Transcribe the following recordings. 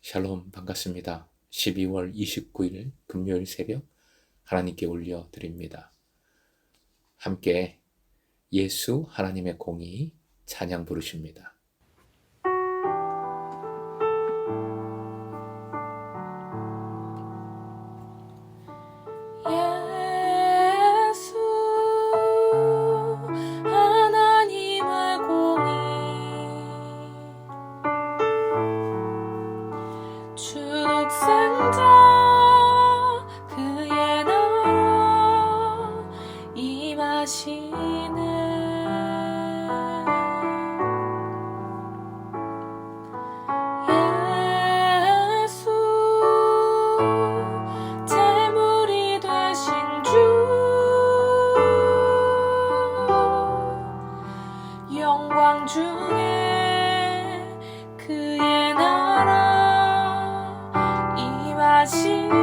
샬롬 반갑습니다. 12월 29일 금요일 새벽 하나님께 올려드립니다. 함께 예수 하나님의 공의 찬양 부르십니다. 예수 하나님의 공의 죽생자 그의 나라 임하시네. 예수 제물이 되신 주 영광 중에 그의 나라 임하시네.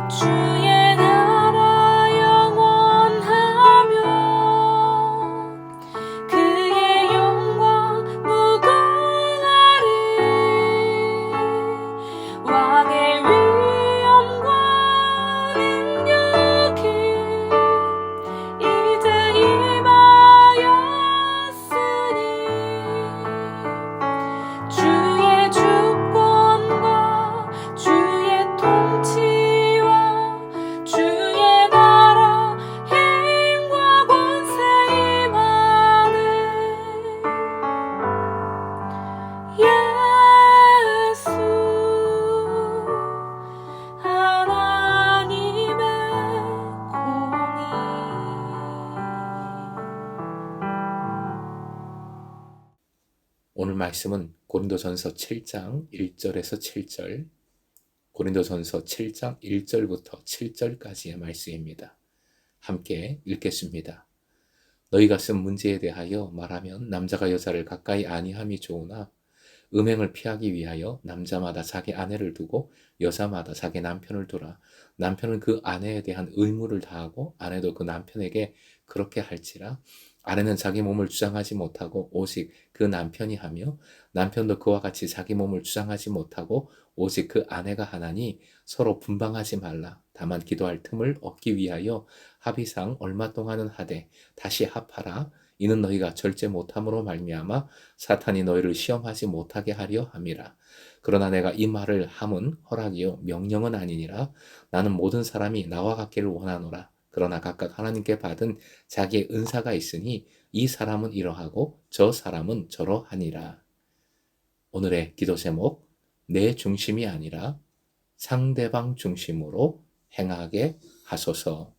주의 나라 영원하며 그의 영광 무궁하리. 왕의 위엄과 능력이 이제 임하였으니 주의 주권과 주의 통치와 주의 나라 힘과 권세 임하네. 예수 하나님의 공의. 오늘 말씀은 고린도전서 7장 1절에서 7절, 고린도전서 7장 1절부터 7절까지의 말씀입니다. 함께 읽겠습니다. 너희가 쓴 문제에 대하여 말하면 남자가 여자를 가까이 아니함이 좋으나 음행을 피하기 위하여 남자마다 자기 아내를 두고 여자마다 자기 남편을 두라. 남편은 그 아내에 대한 의무를 다하고 아내도 그 남편에게 그렇게 할지라. 아내는 자기 몸을 주장하지 못하고 오직 그 남편이 하며 남편도 그와 같이 자기 몸을 주장하지 못하고 오직 그 아내가 하나니 서로 분방하지 말라. 다만 기도할 틈을 얻기 위하여 합의상 얼마 동안은 하되 다시 합하라. 이는 너희가 절제 못함으로 말미암아 사탄이 너희를 시험하지 못하게 하려 함이라. 그러나 내가 이 말을 함은 허락이요 명령은 아니니라. 나는 모든 사람이 나와 같기를 원하노라. 그러나 각각 하나님께 받은 자기의 은사가 있으니 이 사람은 이러하고 저 사람은 저러하니라. 오늘의 기도 제목, 내 중심이 아니라 상대방 중심으로 행하게 하소서.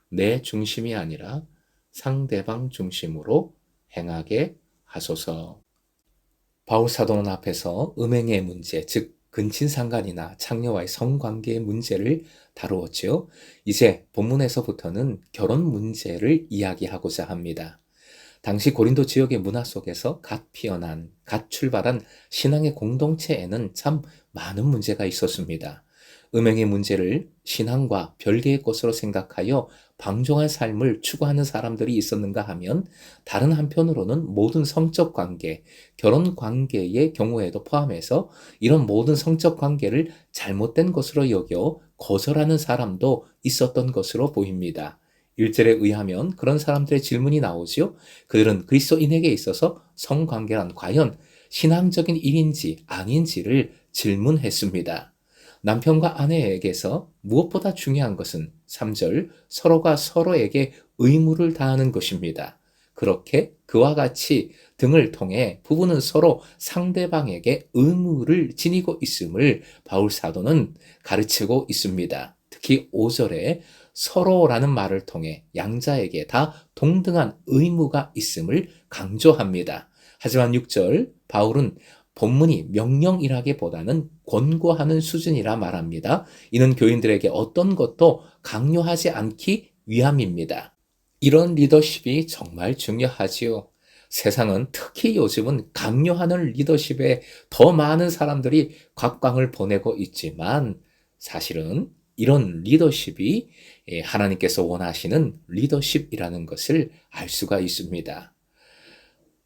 내 중심이 아니라 상대방 중심으로 행하게 하소서. 바울 사도는 앞에서 음행의 문제, 즉 근친상간이나 창녀와의 성관계의 문제를 다루었죠. 이제 본문에서부터는 결혼 문제를 이야기하고자 합니다. 당시 고린도 지역의 문화 속에서 갓 피어난, 갓 출발한 신앙의 공동체에는 참 많은 문제가 있었습니다. 음행의 문제를 신앙과 별개의 것으로 생각하여 방종한 삶을 추구하는 사람들이 있었는가 하면 다른 한편으로는 모든 성적 관계, 결혼 관계의 경우에도 포함해서 이런 모든 성적 관계를 잘못된 것으로 여겨 거절하는 사람도 있었던 것으로 보입니다. 1절에 의하면 그런 사람들의 질문이 나오죠. 그들은 그리스도인에게 있어서 성관계란 과연 신앙적인 일인지 아닌지를 질문했습니다. 남편과 아내에게서 무엇보다 중요한 것은 3절 서로가 서로에게 의무를 다하는 것입니다. 그렇게 그와 같이 등을 통해 부부는 서로 상대방에게 의무를 지니고 있음을 바울 사도는 가르치고 있습니다. 특히 5절에 서로라는 말을 통해 양자에게 다 동등한 의무가 있음을 강조합니다. 하지만 6절 바울은 본문이 명령이라기보다는 권고하는 수준이라 말합니다. 이는 교인들에게 어떤 것도 강요하지 않기 위함입니다. 이런 리더십이 정말 중요하지요. 세상은 특히 요즘은 강요하는 리더십에 더 많은 사람들이 각광을 보내고 있지만 사실은 이런 리더십이 하나님께서 원하시는 리더십이라는 것을 알 수가 있습니다.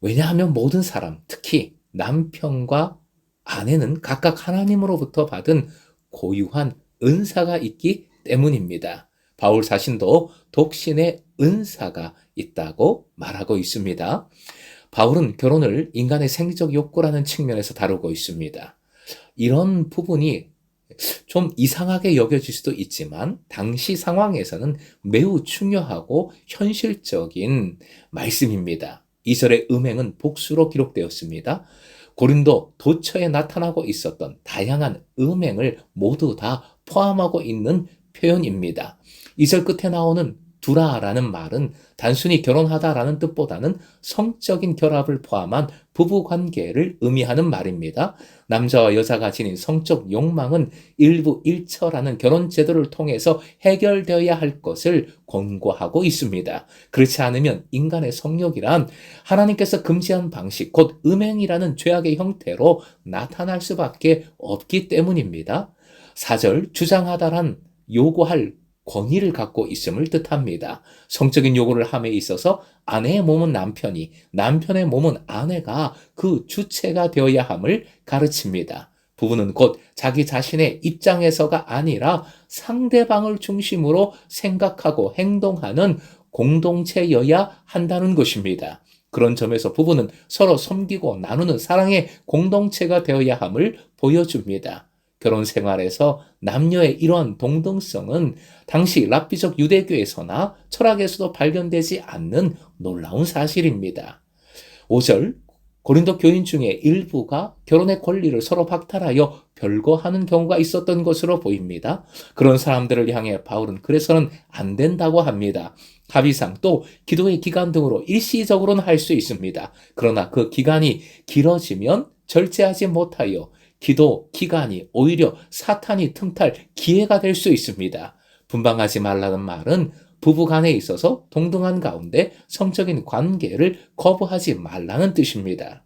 왜냐하면 모든 사람, 특히 남편과 아내는 각각 하나님으로부터 받은 고유한 은사가 있기 때문입니다. 바울 자신도 독신의 은사가 있다고 말하고 있습니다. 바울은 결혼을 인간의 생리적 욕구라는 측면에서 다루고 있습니다. 이런 부분이 좀 이상하게 여겨질 수도 있지만 당시 상황에서는 매우 중요하고 현실적인 말씀입니다. 2절의 음행은 복수로 기록되었습니다. 고린도 도처에 나타나고 있었던 다양한 음행을 모두 다 포함하고 있는 표현입니다. 2절 끝에 나오는 두라라는 말은 단순히 결혼하다라는 뜻보다는 성적인 결합을 포함한 부부관계를 의미하는 말입니다. 남자와 여자가 지닌 성적 욕망은 일부 일처라는 결혼 제도를 통해서 해결되어야 할 것을 권고하고 있습니다. 그렇지 않으면 인간의 성욕이란 하나님께서 금지한 방식, 곧 음행이라는 죄악의 형태로 나타날 수밖에 없기 때문입니다. 4절 주장하다란 요구할 권위를 갖고 있음을 뜻합니다. 성적인 요구를 함에 있어서 아내의 몸은 남편이, 남편의 몸은 아내가 그 주체가 되어야 함을 가르칩니다. 부부는 곧 자기 자신의 입장에서가 아니라 상대방을 중심으로 생각하고 행동하는 공동체여야 한다는 것입니다. 그런 점에서 부부는 서로 섬기고 나누는 사랑의 공동체가 되어야 함을 보여줍니다. 결혼 생활에서 남녀의 이러한 동등성은 당시 랍비적 유대교에서나 철학에서도 발견되지 않는 놀라운 사실입니다. 5절 고린도 교인 중에 일부가 결혼의 권리를 서로 박탈하여 별거하는 경우가 있었던 것으로 보입니다. 그런 사람들을 향해 바울은 그래서는 안 된다고 합니다. 합의상 또 기도의 기간 등으로 일시적으로는 할 수 있습니다. 그러나 그 기간이 길어지면 절제하지 못하여 기도 기간이 오히려 사탄이 틈탈 기회가 될 수 있습니다. 분방하지 말라는 말은 부부 간에 있어서 동등한 가운데 성적인 관계를 거부하지 말라는 뜻입니다.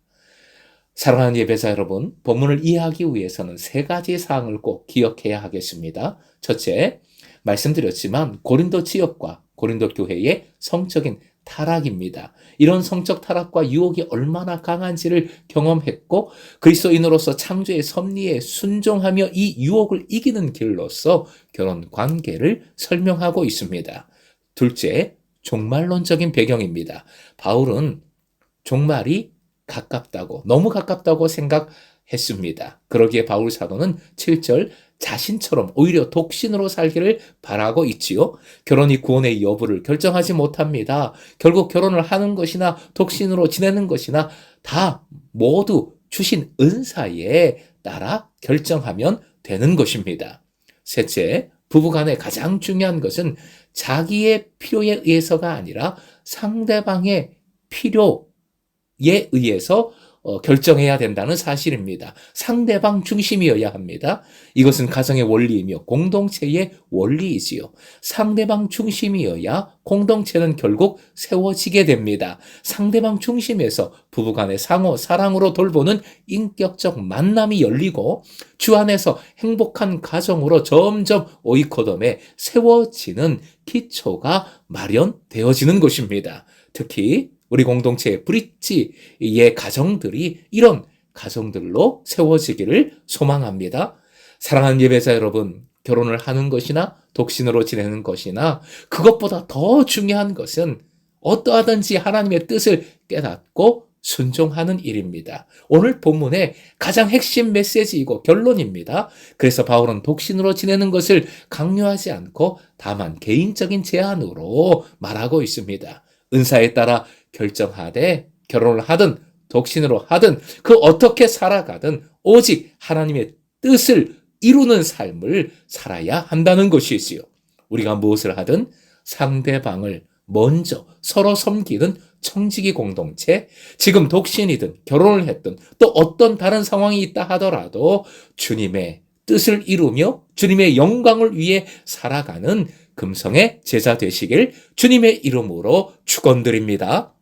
사랑하는 예배자 여러분, 본문을 이해하기 위해서는 세 가지 사항을 꼭 기억해야 하겠습니다. 첫째, 말씀드렸지만 고린도 지역과 고린도 교회의 성적인 타락입니다. 이런 성적 타락과 유혹이 얼마나 강한지를 경험했고 그리스도인으로서 창조의 섭리에 순종하며 이 유혹을 이기는 길로서 결혼 관계를 설명하고 있습니다. 둘째, 종말론적인 배경입니다. 바울은 종말이 가깝다고, 너무 가깝다고 생각했습니다. 그러기에 바울 사도는 7절 자신처럼 오히려 독신으로 살기를 바라고 있지요. 결혼이 구원의 여부를 결정하지 못합니다. 결국 결혼을 하는 것이나 독신으로 지내는 것이나 다 모두 주신 은사에 따라 결정하면 되는 것입니다. 셋째, 부부간에 가장 중요한 것은 자기의 필요에 의해서가 아니라 상대방의 필요에 의해서 결정해야 된다는 사실입니다. 상대방 중심이어야 합니다. 이것은 가정의 원리이며 공동체의 원리이지요. 상대방 중심이어야 공동체는 결국 세워지게 됩니다. 상대방 중심에서 부부간의 상호 사랑으로 돌보는 인격적 만남이 열리고 주 안에서 행복한 가정으로 점점 오이코돔에 세워지는 기초가 마련되어지는 것입니다. 특히 우리 공동체의 브릿지의 가정들이 이런 가정들로 세워지기를 소망합니다. 사랑하는 예배자 여러분, 결혼을 하는 것이나 독신으로 지내는 것이나 그것보다 더 중요한 것은 어떠하든지 하나님의 뜻을 깨닫고 순종하는 일입니다. 오늘 본문의 가장 핵심 메시지이고 결론입니다. 그래서 바울은 독신으로 지내는 것을 강요하지 않고 다만 개인적인 제안으로 말하고 있습니다. 은사에 따라 결정하되 결혼을 하든 독신으로 하든 그 어떻게 살아가든 오직 하나님의 뜻을 이루는 삶을 살아야 한다는 것이지요. 우리가 무엇을 하든 상대방을 먼저 서로 섬기는 청지기 공동체, 지금 독신이든 결혼을 했든 또 어떤 다른 상황이 있다 하더라도 주님의 뜻을 이루며 주님의 영광을 위해 살아가는 금성의 제자 되시길 주님의 이름으로 축원드립니다.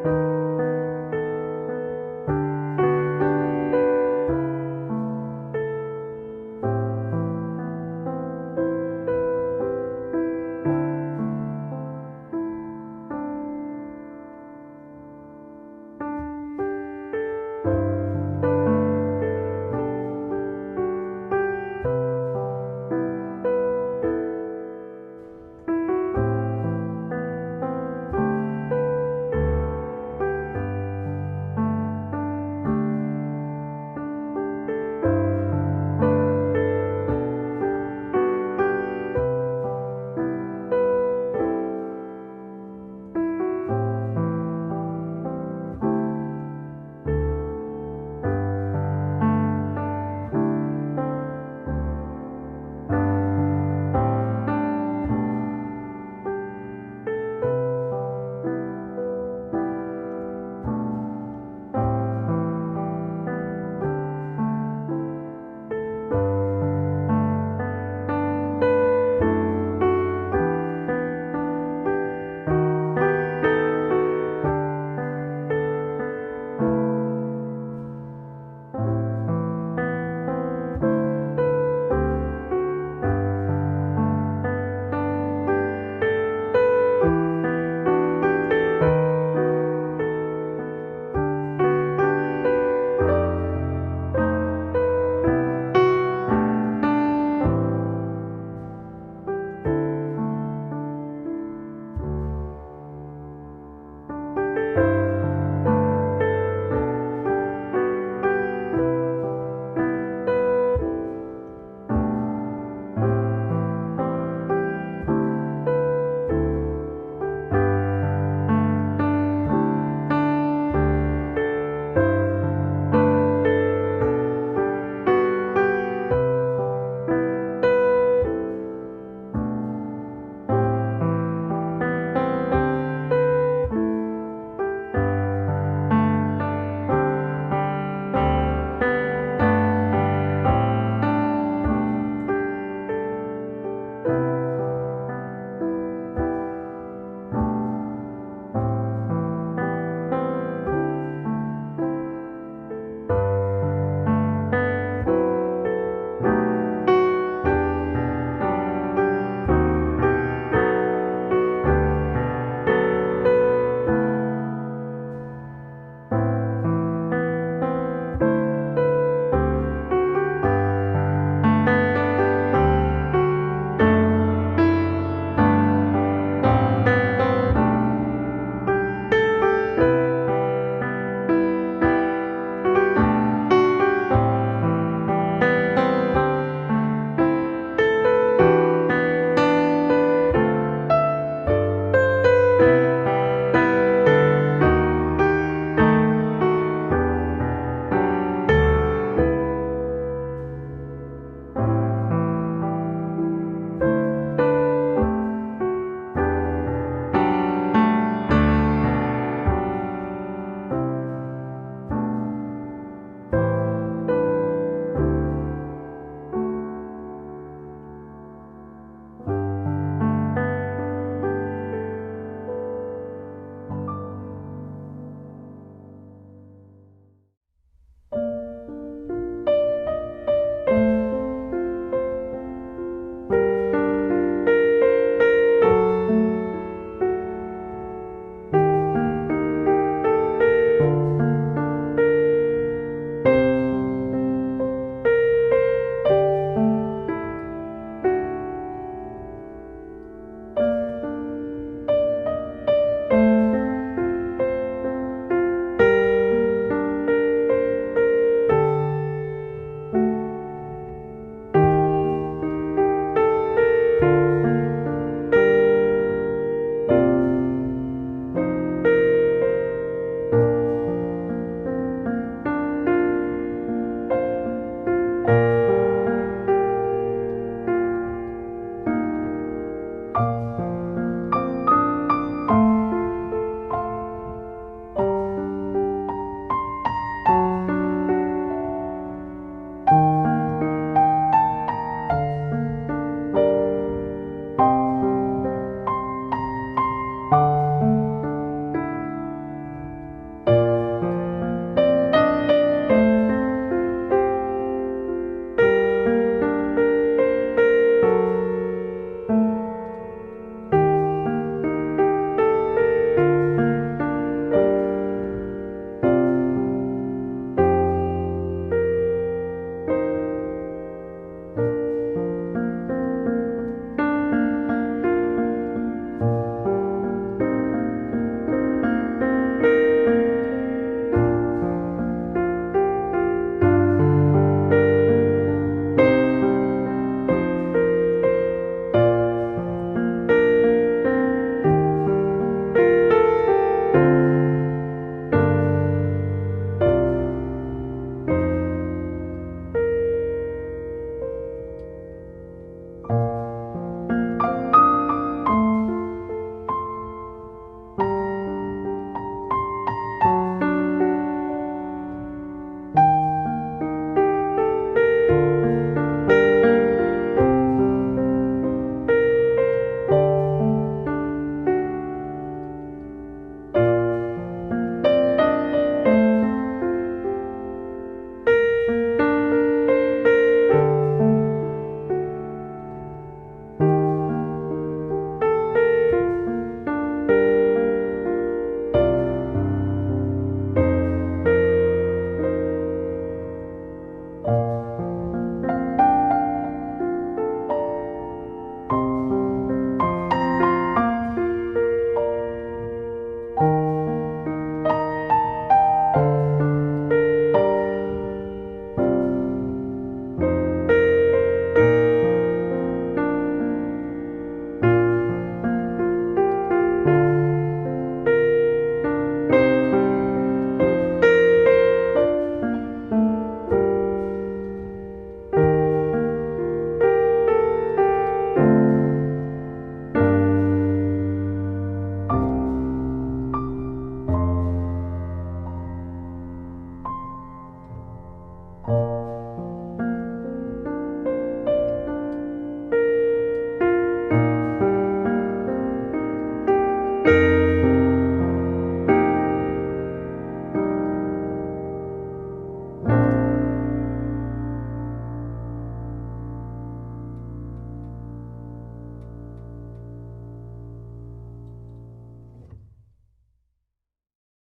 주